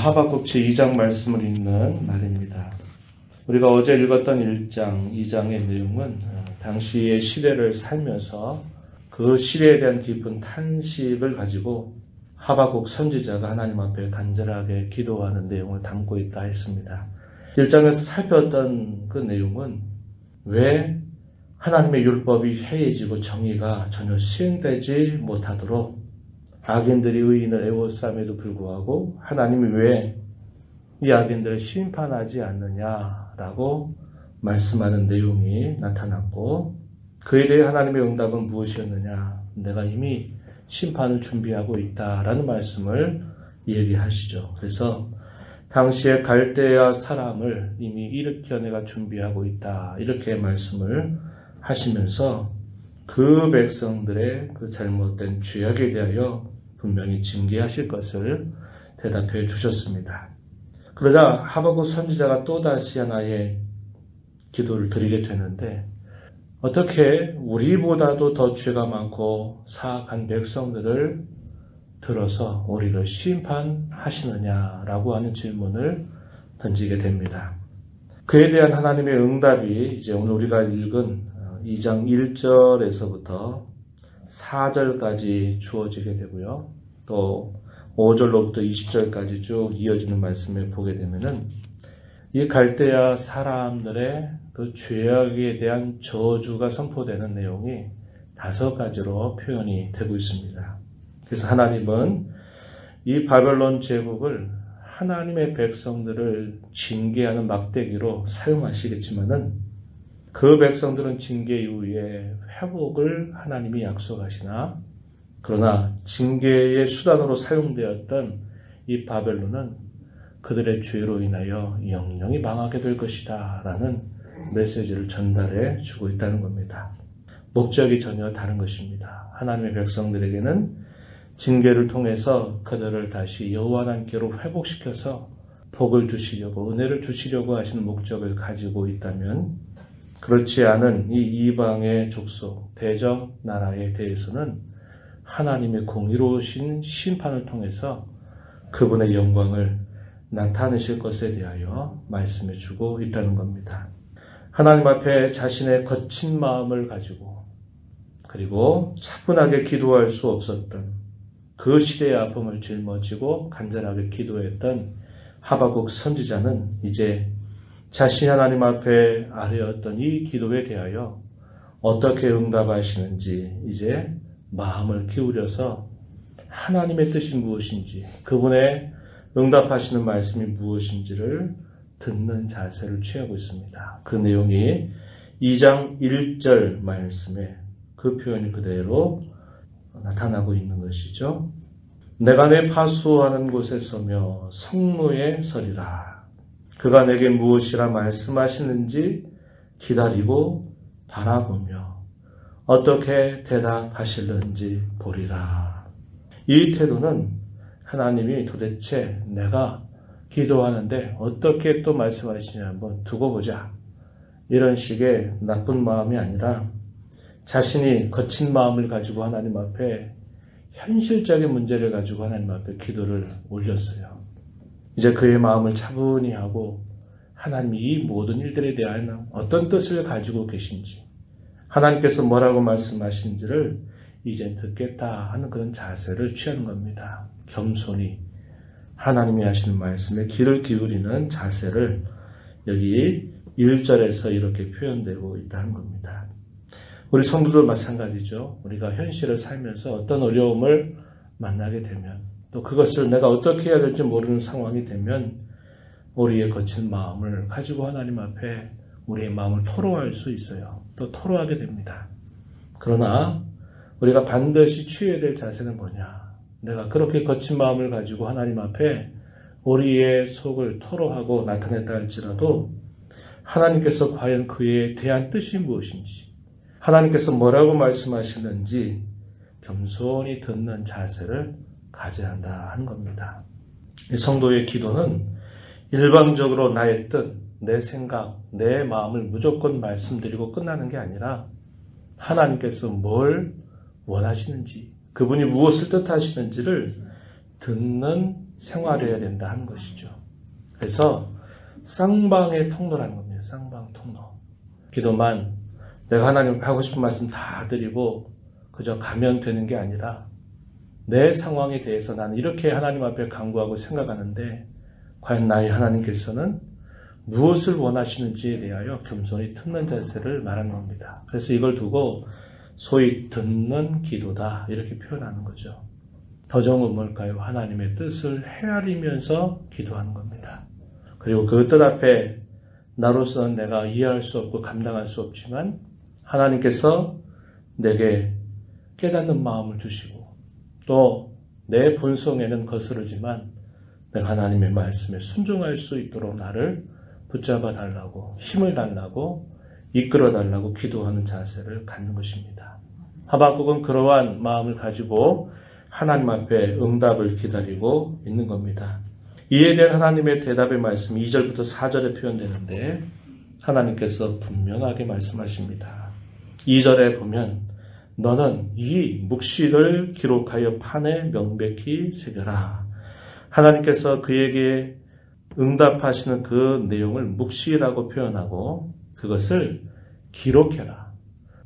하박국 제2장 말씀을 읽는 날입니다. 우리가 어제 읽었던 1장, 2장의 내용은 당시의 시대를 살면서 그 시대에 대한 깊은 탄식을 가지고 하박국 선지자가 하나님 앞에 간절하게 기도하는 내용을 담고 있다 했습니다. 1장에서 살펴봤던 그 내용은 왜 하나님의 율법이 해이해지고 정의가 전혀 시행되지 못하도록 악인들이 의인을 애워싸임에도 불구하고 하나님이 왜 이 악인들을 심판하지 않느냐라고 말씀하는 내용이 나타났고, 그에 대해 하나님의 응답은 무엇이었느냐? 내가 이미 심판을 준비하고 있다라는 말씀을 얘기하시죠. 그래서 당시에 갈대아 사람을 이미 일으켜 내가 준비하고 있다, 이렇게 말씀을 하시면서 그 백성들의 그 잘못된 죄악에 대하여 분명히 징계하실 것을 대답해 주셨습니다. 그러자 하박국 선지자가 또다시 하나의 기도를 드리게 되는데, 어떻게 우리보다도 더 죄가 많고 사악한 백성들을 들어서 우리를 심판하시느냐라고 하는 질문을 던지게 됩니다. 그에 대한 하나님의 응답이 이제 오늘 우리가 읽은 2장 1절에서부터 4절까지 주어지게 되고요. 또 5절로부터 20절까지 쭉 이어지는 말씀을 보게 되면은 이 갈대아 사람들의 그 죄악에 대한 저주가 선포되는 내용이 5가지로 표현이 되고 있습니다. 그래서 하나님은 이 바벨론 제국을 하나님의 백성들을 징계하는 막대기로 사용하시겠지만은 그 백성들은 징계 이후에 회복을 하나님이 약속하시나, 그러나 징계의 수단으로 사용되었던 이 바벨론은 그들의 죄로 인하여 영영이 망하게 될 것이다 라는 메시지를 전달해 주고 있다는 겁니다. 목적이 전혀 다른 것입니다. 하나님의 백성들에게는 징계를 통해서 그들을 다시 여호와 하나님께로 회복시켜서 복을 주시려고, 은혜를 주시려고 하시는 목적을 가지고 있다면, 그렇지 않은 이 이방의 족속, 대적 나라에 대해서는 하나님의 공의로우신 심판을 통해서 그분의 영광을 나타내실 것에 대하여 말씀해 주고 있다는 겁니다. 하나님 앞에 자신의 거친 마음을 가지고 그리고 차분하게 기도할 수 없었던 그 시대의 아픔을 짊어지고 간절하게 기도했던 하박국 선지자는 이제 자신이 하나님 앞에 아뢰었던 이 기도에 대하여 어떻게 응답하시는지 이제 마음을 기울여서 하나님의 뜻이 무엇인지, 그분의 응답하시는 말씀이 무엇인지를 듣는 자세를 취하고 있습니다. 그 내용이 2장 1절 말씀에 그 표현이 그대로 나타나고 있는 것이죠. 내가 내 파수하는 곳에 서며 성무에 서리라. 그가 내게 무엇이라 말씀하시는지 기다리고 바라보며 어떻게 대답하실는지 보리라. 이 태도는 하나님이 도대체 내가 기도하는데 어떻게 또 말씀하시냐 한번 두고 보자, 이런 식의 나쁜 마음이 아니라 자신이 거친 마음을 가지고 하나님 앞에 현실적인 문제를 가지고 하나님 앞에 기도를 올렸어요. 이제 그의 마음을 차분히 하고 하나님이 이 모든 일들에 대한 어떤 뜻을 가지고 계신지, 하나님께서 뭐라고 말씀하신지를 이제 듣겠다 하는 그런 자세를 취하는 겁니다. 겸손히 하나님이 하시는 말씀에 귀를 기울이는 자세를 여기 1절에서 이렇게 표현되고 있다는 겁니다. 우리 성도들 마찬가지죠. 우리가 현실을 살면서 어떤 어려움을 만나게 되면, 또 그것을 내가 어떻게 해야 될지 모르는 상황이 되면 우리의 거친 마음을 가지고 하나님 앞에 우리의 마음을 토로할 수 있어요. 또 토로하게 됩니다. 그러나 우리가 반드시 취해야 될 자세는 뭐냐? 내가 그렇게 거친 마음을 가지고 하나님 앞에 우리의 속을 토로하고 나타냈다 할지라도 하나님께서 과연 그에 대한 뜻이 무엇인지, 하나님께서 뭐라고 말씀하시는지 겸손히 듣는 자세를 가져야 한다 하는 겁니다. 성도의 기도는 일방적으로 나의 뜻, 내 생각, 내 마음을 무조건 말씀드리고 끝나는 게 아니라 하나님께서 뭘 원하시는지, 그분이 무엇을 뜻하시는지를 듣는 생활해야 된다 하는 것이죠. 그래서 쌍방의 통로라는 겁니다. 쌍방 통로. 기도만 내가 하나님 하고 싶은 말씀 다 드리고 그저 가면 되는 게 아니라 내 상황에 대해서 나는 이렇게 하나님 앞에 간구하고 생각하는데 과연 나의 하나님께서는 무엇을 원하시는지에 대하여 겸손히 듣는 자세를 말하는 겁니다. 그래서 이걸 두고 소위 듣는 기도다 이렇게 표현하는 거죠. 더 좋은 뭘까요? 하나님의 뜻을 헤아리면서 기도하는 겁니다. 그리고 그 뜻 앞에 나로서는 내가 이해할 수 없고 감당할 수 없지만 하나님께서 내게 깨닫는 마음을 주시고 또 내 본성에는 거스르지만 내가 하나님의 말씀에 순종할 수 있도록 나를 붙잡아 달라고 힘을 달라고 이끌어 달라고 기도하는 자세를 갖는 것입니다. 하박국은 그러한 마음을 가지고 하나님 앞에 응답을 기다리고 있는 겁니다. 이에 대한 하나님의 대답의 말씀 2절부터 4절에 표현되는데 하나님께서 분명하게 말씀하십니다. 2절에 보면 너는 이 묵시를 기록하여 판에 명백히 새겨라. 하나님께서 그에게 응답하시는 그 내용을 묵시라고 표현하고 그것을 기록해라.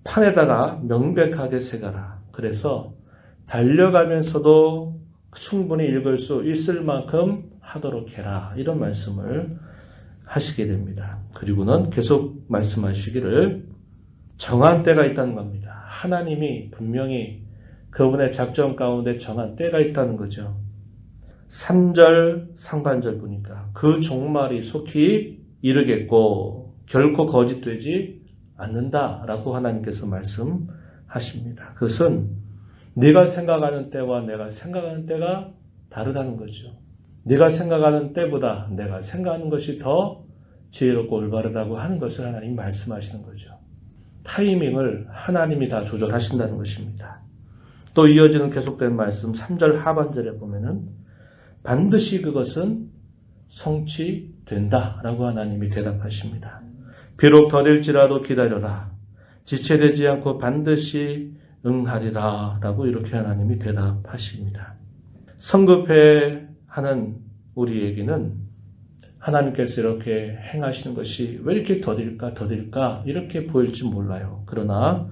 판에다가 명백하게 새겨라. 그래서 달려가면서도 충분히 읽을 수 있을 만큼 하도록 해라. 이런 말씀을 하시게 됩니다. 그리고는 계속 말씀하시기를 정한 때가 있다는 겁니다. 하나님이 분명히 그분의 작전 가운데 정한 때가 있다는 거죠. 3절 상반절 보니까 그 종말이 속히 이르겠고 결코 거짓되지 않는다라고 하나님께서 말씀하십니다. 그것은 네가 생각하는 때와 내가 생각하는 때가 다르다는 거죠. 네가 생각하는 때보다 내가 생각하는 것이 더 지혜롭고 올바르다고 하는 것을 하나님이 말씀하시는 거죠. 타이밍을 하나님이 다 조절하신다는 것입니다. 또 이어지는 계속된 말씀 3절 하반절에 보면은 반드시 그것은 성취된다라고 하나님이 대답하십니다. 비록 더딜지라도 기다려라. 지체되지 않고 반드시 응하리라 라고 이렇게 하나님이 대답하십니다. 성급해하는 우리에게는 하나님께서 이렇게 행하시는 것이 왜 이렇게 더딜까 이렇게 보일지 몰라요. 그러나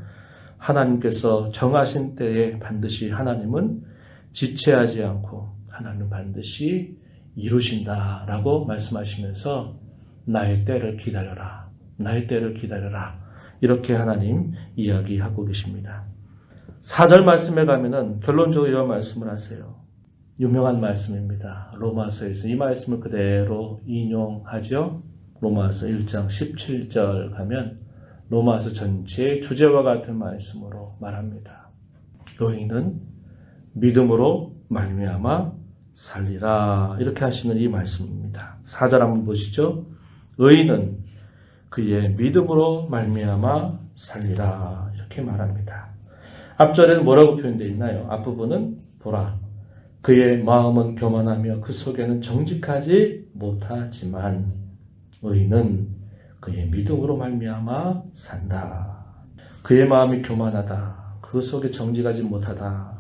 하나님께서 정하신 때에 반드시 하나님은 지체하지 않고 하나님은 반드시 이루신다라고 말씀하시면서 나의 때를 기다려라. 나의 때를 기다려라. 이렇게 하나님 이야기하고 계십니다. 4절 말씀에 가면은 결론적으로 이런 말씀을 하세요. 유명한 말씀입니다. 로마서에서 이 말씀을 그대로 인용하죠. 로마서 1장 17절 가면 로마서 전체의 주제와 같은 말씀으로 말합니다. 의인은 믿음으로 말미암아 살리라. 이렇게 하시는 이 말씀입니다. 4절 한번 보시죠. 의인은 그의 믿음으로 말미암아 살리라. 이렇게 말합니다. 앞절에는 뭐라고 표현되어 있나요? 앞부분은 보라. 그의 마음은 교만하며 그 속에는 정직하지 못하지만 의인은 그의 믿음으로 말미암아 산다. 그의 마음이 교만하다. 그 속에 정직하지 못하다.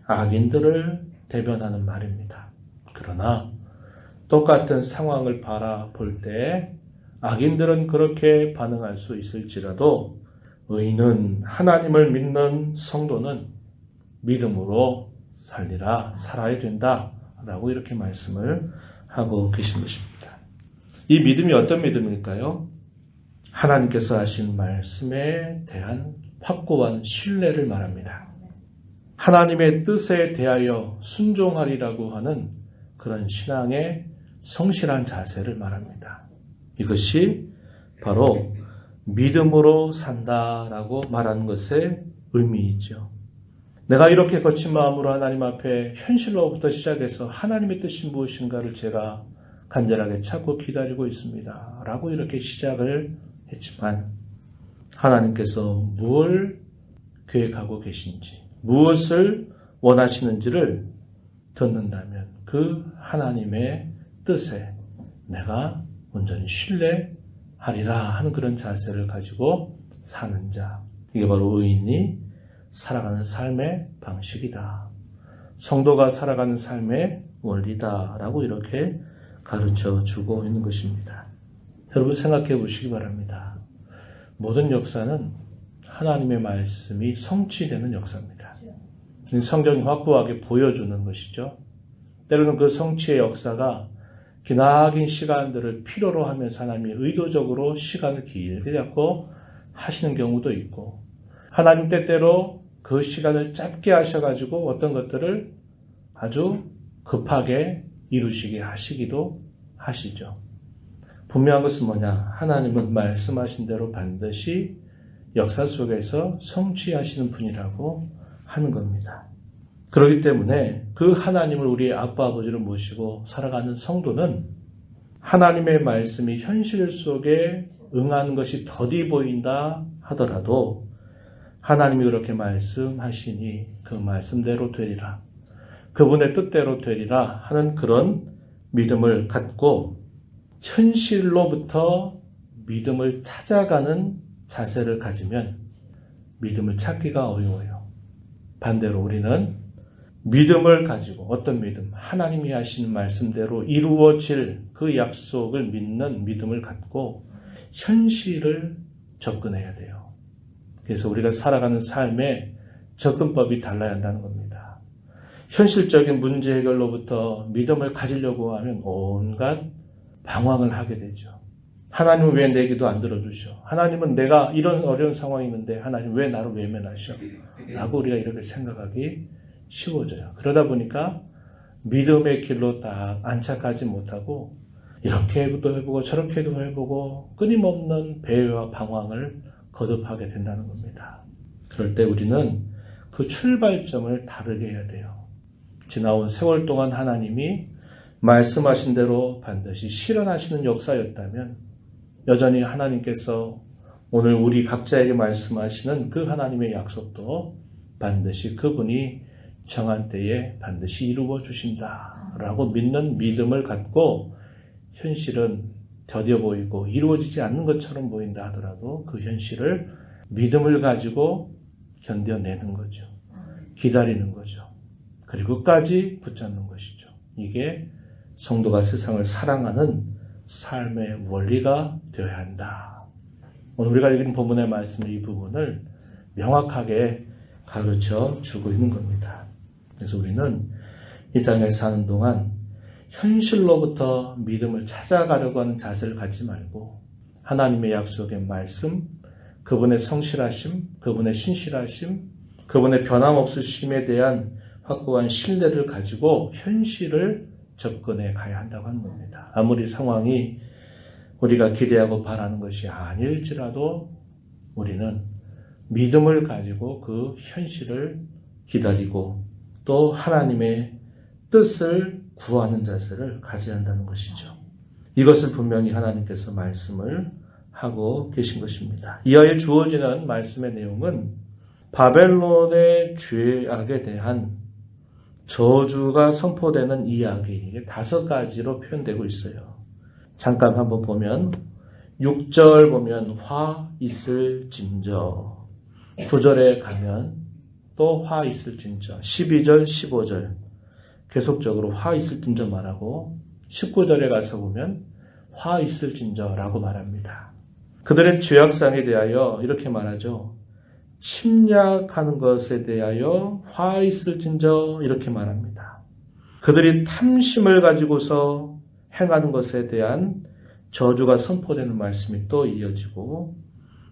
악인들을 대변하는 말입니다. 그러나 똑같은 상황을 바라볼 때 악인들은 그렇게 반응할 수 있을지라도 의인은 하나님을 믿는 성도는 믿음으로 살리라, 살아야 된다라고 이렇게 말씀을 하고 계신 것입니다. 이 믿음이 어떤 믿음일까요? 하나님께서 하신 말씀에 대한 확고한 신뢰를 말합니다. 하나님의 뜻에 대하여 순종하리라고 하는 그런 신앙의 성실한 자세를 말합니다. 이것이 바로 믿음으로 산다라고 말하는 것의 의미이죠. 내가 이렇게 거친 마음으로 하나님 앞에 현실로부터 시작해서 하나님의 뜻이 무엇인가를 제가 간절하게 찾고 기다리고 있습니다. 라고 이렇게 시작을 했지만 하나님께서 무엇을 계획하고 계신지 무엇을 원하시는지를 듣는다면 그 하나님의 뜻에 내가 온전히 신뢰하리라 하는 그런 자세를 가지고 사는 자. 이게 바로 의인이 살아가는 삶의 방식이다. 성도가 살아가는 삶의 원리다라고 이렇게 가르쳐 주고 있는 것입니다. 여러분 생각해 보시기 바랍니다. 모든 역사는 하나님의 말씀이 성취되는 역사입니다. 성경이 확고하게 보여주는 것이죠. 때로는 그 성취의 역사가 기나긴 시간들을 필요로 하면서 하나님이 의도적으로 시간을 길게 잡고 하시는 경우도 있고, 하나님 때때로 그 시간을 짧게 하셔가지고 어떤 것들을 아주 급하게 이루시게 하시기도 하시죠. 분명한 것은 뭐냐? 하나님은 말씀하신 대로 반드시 역사 속에서 성취하시는 분이라고 하는 겁니다. 그렇기 때문에 그 하나님을 우리의 아빠 아버지로 모시고 살아가는 성도는 하나님의 말씀이 현실 속에 응하는 것이 더디 보인다 하더라도 하나님이 그렇게 말씀하시니 그 말씀대로 되리라, 그분의 뜻대로 되리라 하는 그런 믿음을 갖고 현실로부터 믿음을 찾아가는 자세를 가지면 믿음을 찾기가 어려워요. 반대로 우리는 믿음을 가지고, 어떤 믿음? 하나님이 하시는 말씀대로 이루어질 그 약속을 믿는 믿음을 갖고 현실을 접근해야 돼요. 그래서 우리가 살아가는 삶의 접근법이 달라야 한다는 겁니다. 현실적인 문제 해결로부터 믿음을 가지려고 하면 온갖 방황을 하게 되죠. 하나님은 왜 내 기도 안 들어주셔? 하나님은 내가 이런 어려운 상황이 있는데 하나님 왜 나를 외면하셔? 라고 우리가 이렇게 생각하기 쉬워져요. 그러다 보니까 믿음의 길로 딱 안착하지 못하고 이렇게도 해보고 저렇게도 해보고 끊임없는 배회와 방황을 거듭하게 된다는 겁니다. 그럴 때 우리는 그 출발점을 다르게 해야 돼요. 지나온 세월 동안 하나님이 말씀하신 대로 반드시 실현하시는 역사였다면 여전히 하나님께서 오늘 우리 각자에게 말씀하시는 그 하나님의 약속도 반드시 그분이 정한 때에 반드시 이루어 주신다라고 믿는 믿음을 갖고 현실은 더뎌 보이고 이루어지지 않는 것처럼 보인다 하더라도 그 현실을 믿음을 가지고 견뎌내는 거죠. 기다리는 거죠. 그리고 끝까지 붙잡는 것이죠. 이게 성도가 세상을 사랑하는 삶의 원리가 되어야 한다. 오늘 우리가 읽은 본문의 말씀의 이 부분을 명확하게 가르쳐 주고 있는 겁니다. 그래서 우리는 이 땅에 사는 동안 현실로부터 믿음을 찾아가려고 하는 자세를 갖지 말고 하나님의 약속의 말씀, 그분의 성실하심, 그분의 신실하심, 그분의 변함없으심에 대한 확고한 신뢰를 가지고 현실을 접근해 가야 한다고 하는 겁니다. 아무리 상황이 우리가 기대하고 바라는 것이 아닐지라도 우리는 믿음을 가지고 그 현실을 기다리고 또 하나님의 뜻을 구하는 자세를 가져야 한다는 것이죠. 이것을 분명히 하나님께서 말씀을 하고 계신 것입니다. 이하에 주어지는 말씀의 내용은 바벨론의 죄악에 대한 저주가 선포되는 이야기, 이게 5가지로 표현되고 있어요. 잠깐 한번 보면 6절 보면 화 있을진저, 9절에 가면 또 화 있을진저, 12절, 15절 계속적으로 화 있을진저 말하고 19절에 가서 보면 화 있을진저라고 말합니다. 그들의 죄악상에 대하여 이렇게 말하죠. 침략하는 것에 대하여 화 있을진저 이렇게 말합니다. 그들이 탐심을 가지고서 행하는 것에 대한 저주가 선포되는 말씀이 또 이어지고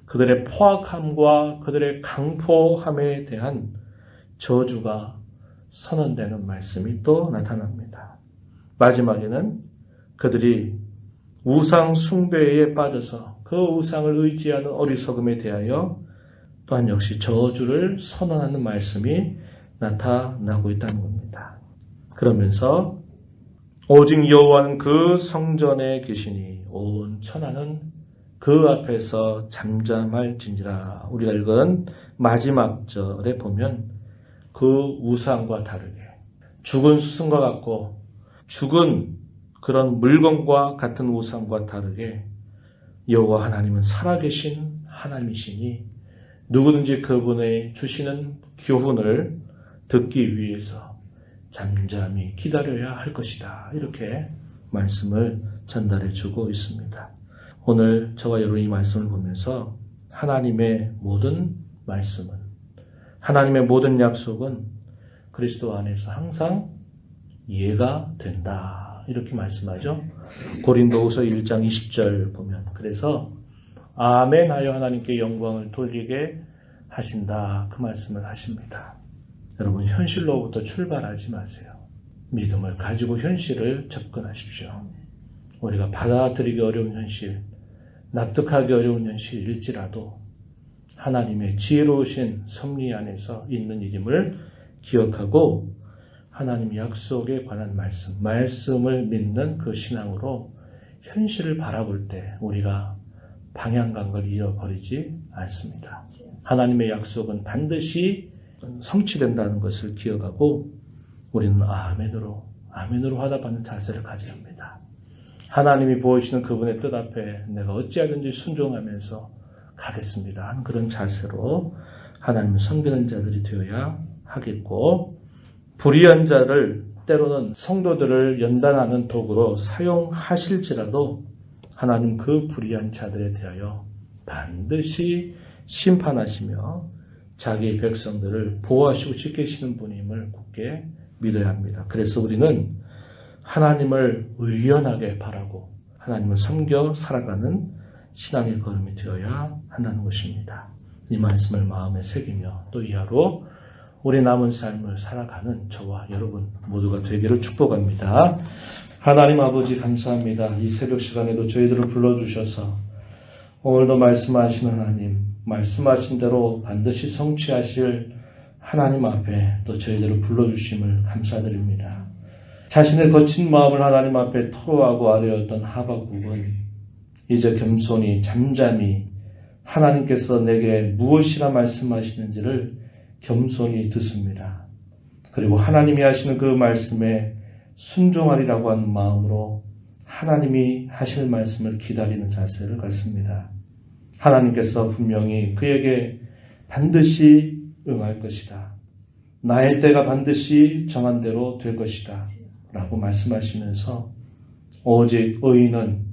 그들의 포악함과 그들의 강포함에 대한 저주가 선언되는 말씀이 또 나타납니다. 마지막에는 그들이 우상 숭배에 빠져서 그 우상을 의지하는 어리석음에 대하여 또한 역시 저주를 선언하는 말씀이 나타나고 있다는 겁니다. 그러면서 오직 여호와는 그 성전에 계시니 온 천하는 그 앞에서 잠잠할진지라. 우리가 읽은 마지막 절에 보면 그 우상과 다르게 죽은 수승과 같고 죽은 그런 물건과 같은 우상과 다르게 여호와 하나님은 살아계신 하나님이시니 누구든지 그분의 주시는 교훈을 듣기 위해서 잠잠히 기다려야 할 것이다. 이렇게 말씀을 전달해 주고 있습니다. 오늘 저와 여러분이 이 말씀을 보면서 하나님의 모든 말씀은, 하나님의 모든 약속은 그리스도 안에서 항상 이해가 된다. 이렇게 말씀하죠. 고린도후서 1장 20절 보면, 그래서 아멘 하여 하나님께 영광을 돌리게 하신다. 그 말씀을 하십니다. 여러분, 현실로부터 출발하지 마세요. 믿음을 가지고 현실을 접근하십시오. 우리가 받아들이기 어려운 현실, 납득하기 어려운 현실일지라도 하나님의 지혜로우신 섭리 안에서 있는 일임을 기억하고 하나님 약속에 관한 말씀을 믿는 그 신앙으로 현실을 바라볼 때 우리가 방향감을 잃어버리지 않습니다. 하나님의 약속은 반드시 성취된다는 것을 기억하고 우리는 아멘으로 화답하는 자세를 가져야 합니다. 하나님이 보이시는 그분의 뜻 앞에 내가 어찌하든지 순종하면서 가겠습니다 하는 그런 자세로 하나님을 섬기는 자들이 되어야 하겠고, 불의한 자를 때로는 성도들을 연단하는 도구로 사용하실지라도 하나님 그 불의한 자들에 대하여 반드시 심판하시며 자기 백성들을 보호하시고 지키시는 분임을 굳게 믿어야 합니다. 그래서 우리는 하나님을 의연하게 바라고 하나님을 섬겨 살아가는 신앙의 걸음이 되어야 한다는 것입니다. 이 말씀을 마음에 새기며 또 이하로 우리 남은 삶을 살아가는 저와 여러분 모두가 되기를 축복합니다. 하나님 아버지 감사합니다. 이 새벽 시간에도 저희들을 불러주셔서 오늘도 말씀하신 하나님, 말씀하신 대로 반드시 성취하실 하나님 앞에 또 저희들을 불러주심을 감사드립니다. 자신의 거친 마음을 하나님 앞에 토로하고 아뢰었던 하박국은 이제 겸손히 잠잠히 하나님께서 내게 무엇이라 말씀하시는지를 겸손히 듣습니다. 그리고 하나님이 하시는 그 말씀에 순종하리라고 하는 마음으로 하나님이 하실 말씀을 기다리는 자세를 갖습니다. 하나님께서 분명히 그에게 반드시 응할 것이다. 나의 때가 반드시 정한 대로 될 것이다. 라고 말씀하시면서 오직 의인은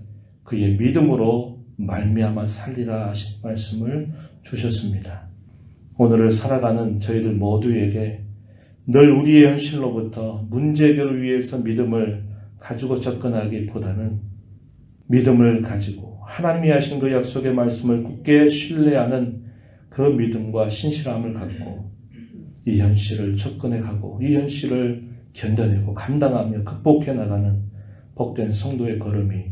그의 믿음으로 말미암아 살리라 하신 말씀을 주셨습니다. 오늘을 살아가는 저희들 모두에게 늘 우리의 현실로부터 문제 해결을 위해서 믿음을 가지고 접근하기보다는 믿음을 가지고 하나님이 하신 그 약속의 말씀을 굳게 신뢰하는 그 믿음과 신실함을 갖고 이 현실을 접근해 가고 이 현실을 견뎌내고 감당하며 극복해 나가는 복된 성도의 걸음이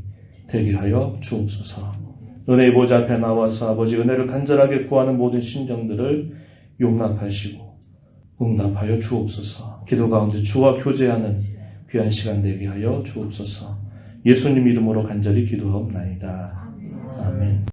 되게 하여 주옵소서. 은혜의 보좌 앞에 나와서 아버지 은혜를 간절하게 구하는 모든 심정들을 용납하시고 응답하여 주옵소서. 기도 가운데 주와 교제하는 귀한 시간 되게 하여 주옵소서. 예수님 이름으로 간절히 기도하옵나이다. 아멘.